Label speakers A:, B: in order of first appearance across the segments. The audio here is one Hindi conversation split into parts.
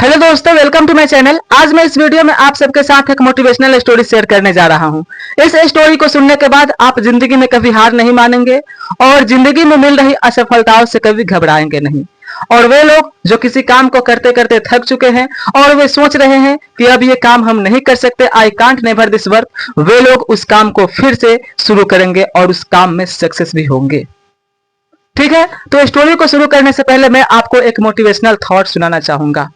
A: हेलो दोस्तों, वेलकम टू माय चैनल। आज मैं इस वीडियो में आप सबके साथ एक मोटिवेशनल स्टोरी शेयर करने जा रहा हूं। इस स्टोरी को सुनने के बाद आप जिंदगी में कभी हार नहीं मानेंगे और जिंदगी में मिल रही असफलताओं से कभी घबराएंगे नहीं। और वे लोग जो किसी काम को करते करते थक चुके हैं और वे सोच रहे हैं कि अब ये काम हम नहीं कर सकते, I can't never this work, वे लोग उस काम को फिर से शुरू करेंगे और उस काम में सक्सेस भी होंगे। ठीक है, तो स्टोरी को शुरू करने से पहले मैं आपको एक मोटिवेशनल थॉट सुनाना चाहूंगा।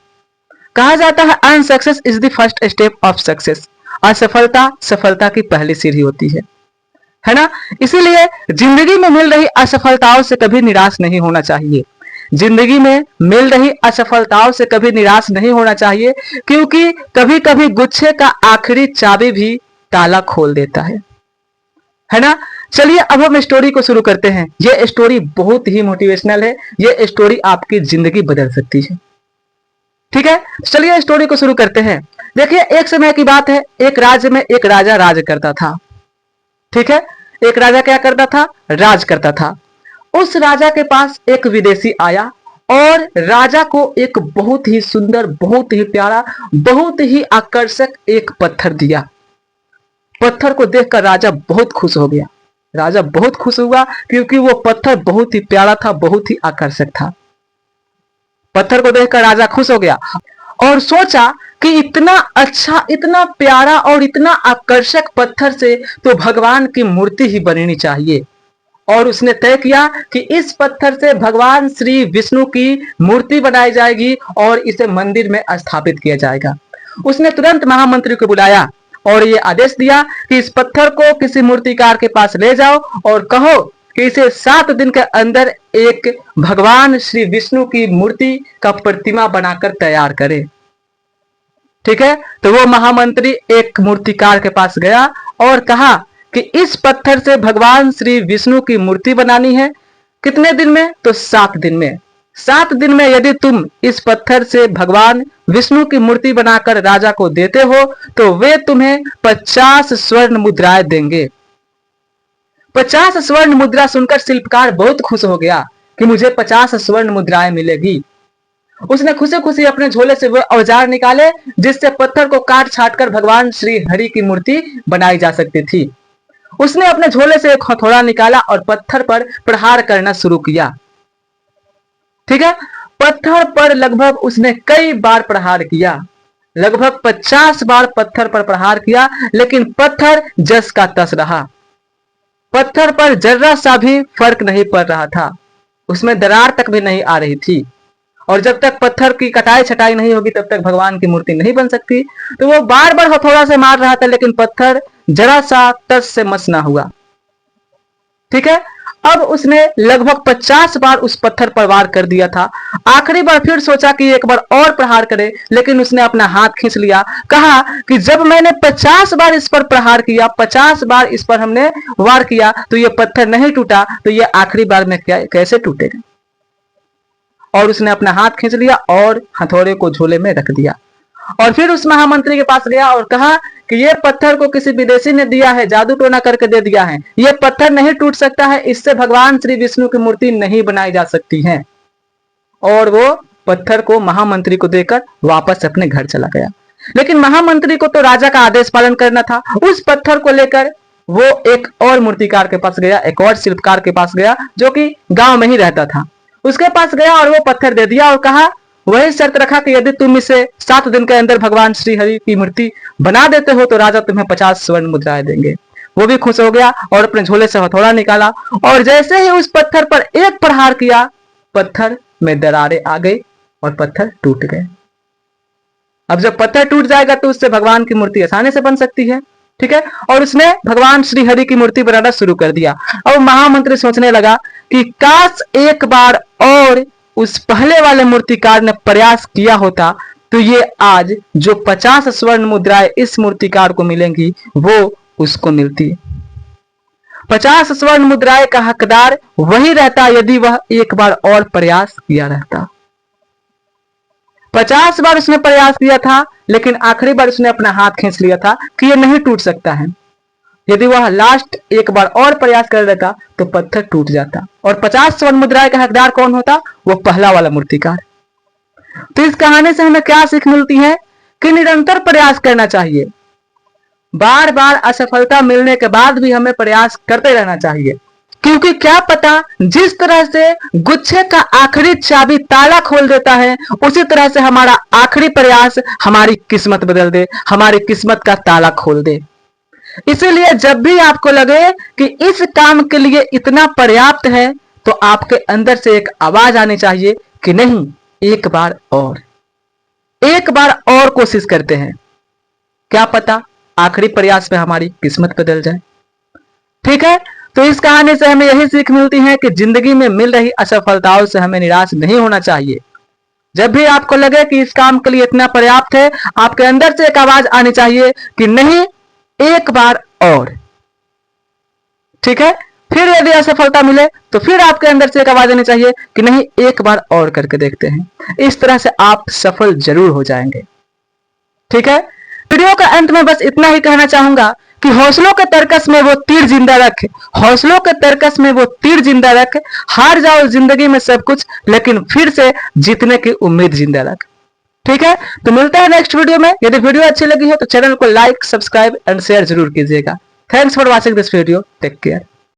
A: कहा जाता है unsuccess is the first step of success. असफलता सफलता की पहली सीढ़ी होती है ना। इसीलिए जिंदगी में मिल रही असफलताओं से कभी निराश नहीं होना चाहिए। जिंदगी में मिल रही असफलताओं से कभी निराश नहीं होना चाहिए, क्योंकि कभी कभी गुच्छे का आखिरी चाबी भी ताला खोल देता है ना। चलिए अब हम स्टोरी को शुरू करते हैं। यह स्टोरी बहुत ही मोटिवेशनल है। यह स्टोरी आपकी जिंदगी बदल सकती है। ठीक है, चलिए स्टोरी को शुरू करते हैं। देखिए, एक समय की बात है, एक राज्य में एक राजा राज करता था। ठीक है, एक राजा क्या करता था? राज करता था। उस राजा के पास एक विदेशी आया और राजा को एक बहुत ही सुंदर, बहुत ही प्यारा, बहुत ही आकर्षक एक पत्थर दिया। पत्थर को देखकर राजा बहुत खुश हो गया। राजा बहुत खुश हुआ क्योंकि वो पत्थर बहुत ही प्यारा था, बहुत ही आकर्षक था। पत्थर को देखकर राजा खुश हो गया और सोचा कि इतना अच्छा, इतना प्यारा और इतना आकर्षक पत्थर से तो भगवान की मूर्ति ही बननी चाहिए। और उसने तय किया कि इस पत्थर से भगवान श्री विष्णु की मूर्ति बनाई जाएगी और इसे मंदिर में स्थापित किया जाएगा। उसने तुरंत महामंत्री को बुलाया और ये आदेश दिया कि इस पत्थर को किसी मूर्तिकार के पास ले जाओ और कहो कि इसे 7 दिन के अंदर एक भगवान श्री विष्णु की मूर्ति का प्रतिमा बनाकर तैयार करे। ठीक है, तो वो महामंत्री एक मूर्तिकार के पास गया और कहा कि इस पत्थर से भगवान श्री विष्णु की मूर्ति बनानी है। कितने दिन में? तो 7 दिन में। 7 दिन में यदि तुम इस पत्थर से भगवान विष्णु की मूर्ति बनाकर राजा को देते हो तो वे तुम्हें 50 स्वर्ण मुद्राएं देंगे। 50 स्वर्ण मुद्रा सुनकर शिल्पकार बहुत खुश हो गया कि मुझे 50 स्वर्ण मुद्राएं मिलेगी। उसने खुशी खुशी अपने झोले से वो औजार निकाले जिससे पत्थर को काट छाट कर भगवान श्री हरि की मूर्ति बनाई जा सकती थी। उसने अपने झोले से एक हथौड़ा निकाला और पत्थर पर प्रहार करना शुरू किया। ठीक है, पत्थर पर लगभग उसने कई बार प्रहार किया। लगभग 50 बार पत्थर पर प्रहार किया, लेकिन पत्थर जस का तस रहा। पत्थर पर जर्रा सा भी फर्क नहीं पड़ रहा था, उसमें दरार तक भी नहीं आ रही थी। और जब तक पत्थर की कटाई छटाई नहीं होगी तब तक भगवान की मूर्ति नहीं बन सकती। तो वो बार बार हथौड़ा से मार रहा था, लेकिन पत्थर जरा सा तस से मस ना हुआ। ठीक है, अब उसने लगभग 50 बार उस पत्थर पर वार कर दिया था। आखिरी बार फिर सोचा कि एक बार और प्रहार करे, लेकिन उसने अपना हाथ खींच लिया। कहा कि जब मैंने 50 बार इस पर प्रहार किया, 50 बार इस पर हमने वार किया तो ये पत्थर नहीं टूटा, तो ये आखिरी बार में कैसे टूटेगा? और उसने अपना हाथ खींच लिया और हथौड़े को झोले में रख दिया। और फिर उस महामंत्री के पास गया और कहा कि ये पत्थर को किसी विदेशी ने दिया है, जादू टोना करके दे दिया है, ये पत्थर नहीं टूट सकता है, इससे भगवान श्री विष्णु की मूर्ति नहीं बनाई जा सकती है। और वो पत्थर को महामंत्री को देकर वापस अपने घर चला गया। लेकिन महामंत्री को तो राजा का आदेश पालन करना था। उस पत्थर को लेकर वो एक और मूर्तिकार के पास गया, एक और शिल्पकार के पास गया जो कि गांव में ही रहता था। उसके पास गया और वो पत्थर दे दिया और कहा, वही शर्त रखा कि यदि तुम इसे 7 दिन के अंदर भगवान श्री हरि की मूर्ति बना देते हो तो राजा तुम्हें 50 स्वर्ण मुद्राएं देंगे। वो भी खुश हो गया और अपने झोले से हथौड़ा निकाला और जैसे ही उस पत्थर पर एक प्रहार किया, पत्थर में दरारें आ गई और पत्थर टूट गए। अब जब पत्थर टूट जाएगा तो उससे भगवान की मूर्ति आसानी से बन सकती है। ठीक है, और उसने भगवान श्री हरि की मूर्ति बनाना शुरू कर दिया। अब महामंत्री सोचने लगा कि काश एक बार और उस पहले वाले मूर्तिकार ने प्रयास किया होता तो ये आज जो 50 स्वर्ण मुद्राएं इस मूर्तिकार को मिलेंगी वो उसको मिलती। 50 स्वर्ण मुद्राएं का हकदार वही रहता यदि वह एक बार और प्रयास किया रहता। 50 बार उसने प्रयास किया था, लेकिन आखिरी बार उसने अपना हाथ खींच लिया था कि यह नहीं टूट सकता है। यदि वह लास्ट एक बार और प्रयास कर लेता तो पत्थर टूट जाता। और 50 स्वर्ण मुद्राएं का हकदार कौन होता? वो पहला वाला मूर्तिकार। तो इस कहानी से हमें क्या सीख मिलती है कि निरंतर प्रयास करना चाहिए। बार बार असफलता मिलने के बाद भी हमें प्रयास करते रहना चाहिए, क्योंकि क्या पता जिस तरह से गुच्छे का आखिरी चाबी ताला खोल देता है, उसी तरह से हमारा आखिरी प्रयास हमारी किस्मत बदल दे, हमारी किस्मत का ताला खोल दे। इसीलिए जब भी आपको लगे कि इस काम के लिए इतना पर्याप्त है, तो आपके अंदर से एक आवाज आनी चाहिए कि नहीं, एक बार और कोशिश करते हैं। क्या पता आखिरी प्रयास में हमारी किस्मत बदल जाए। ठीक है, तो इस कहानी से हमें यही सीख मिलती है कि जिंदगी में मिल रही असफलताओं से हमें निराश नहीं होना चाहिए। जब भी आपको लगे कि इस काम के लिए इतना पर्याप्त है, आपके अंदर से एक आवाज आनी चाहिए कि नहीं, एक बार और। ठीक है, फिर यदि असफलता मिले तो फिर आपके अंदर से एक आवाज आनी चाहिए कि नहीं, एक बार और करके देखते हैं। इस तरह से आप सफल जरूर हो जाएंगे। ठीक है, वीडियो का अंत में बस इतना ही कहना चाहूंगा कि हौसलों के तर्कस में वो तीर जिंदा रख, हौसलों के तर्कस में वो तीर जिंदा रख। हार जाओ जिंदगी में सब कुछ, लेकिन फिर से जीतने की उम्मीद जिंदा रख। ठीक है, तो मिलते हैं नेक्स्ट वीडियो में। यदि वीडियो अच्छी लगी हो तो चैनल को लाइक, सब्सक्राइब एंड शेयर जरूर कीजिएगा। Thanks for watching this video. Take care.